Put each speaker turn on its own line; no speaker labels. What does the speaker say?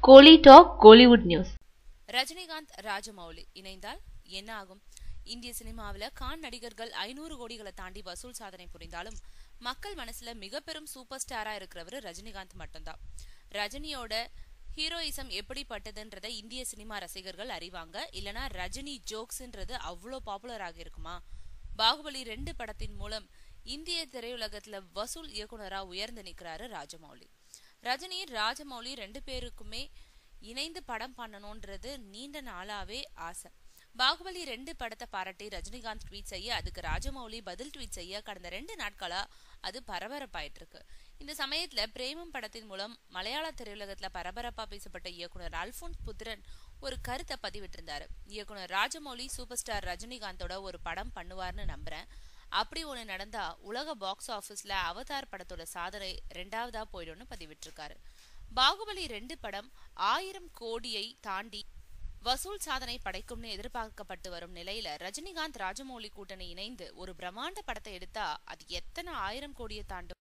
கோலி talk Kollywood news.
Rajinikanth Rajamouli இணைந்தால் என்ன ஆகும்? இந்திய சினிமாவில் கான் நடிகர்கள் 500 கோடிகளை தாண்டி வசூல் சாதனை புரிந்தாலும் மக்கள் மனசுல மிக பெரும் சூப்பர் ஸ்டாரா இருக்கிறவரு ரஜினிகாந்த் மட்டும்தான். ரஜினியோட ஹீரோயிசம் எப்படிப்பட்டதுன்றதை இந்திய சினிமா ரசிகர்கள் அறிவாங்க. இல்லனா ரஜினி ஜோக்ஸ்ன்றது அவ்வளோ பாப்புலர் ஆகி இருக்குமா? பாகுபலி 2 படத்தின் மூலம் இந்திய திரையுலகத்துல வசூல் இயக்குனரா உயர்ந்து நிற்கிறாரு ராஜமௌலி. ரஜினி ராஜமௌலி 2 பேருக்குமே இணைந்து படம் பண்ணணும்ன்றது நீண்ட நாளாவே ஆசை. பாகுபலி 2 படத்தை பாராட்டி ரஜினிகாந்த் ட்வீட் செய்ய, அதுக்கு ராஜமௌலி பதில் ட்வீட் செய்ய கடந்த 2 நாட்களா அது பரபரப்பாயிட்டு இருக்கு. இந்த சமயத்துல பிரேமம் படத்தின் மூலம் மலையாள திரையுலகத்துல பரபரப்பா பேசப்பட்ட இயக்குனர் அல்போன்ஸ் புத்திரன் ஒரு கருத்தை பதிவிட்டிருந்தாரு. இயக்குனர் ராஜமௌலி சூப்பர் ஸ்டார் ரஜினிகாந்தோட ஒரு படம் பண்ணுவார்னு நம்புறேன். அப்படி ஒண்ணு நடந்தா உலக பாக்ஸ் ஆபீஸ்ல அவதார் படத்தோட சாதனை 2வதா போயிடும்னு பதிவிட்டிருக்காரு. பாகுபலி 2 படம் 1000 கோடியை தாண்டி வசூல் சாதனை படைக்கும்னு எதிர்பார்க்கப்பட்டு வரும் நிலையில ரஜினிகாந்த் ராஜமௌலி கூட்டணி இணைந்து ஒரு பிரம்மாண்ட படத்தை எடுத்தா அது எத்தனை 1000 கோடியை தாண்டும்?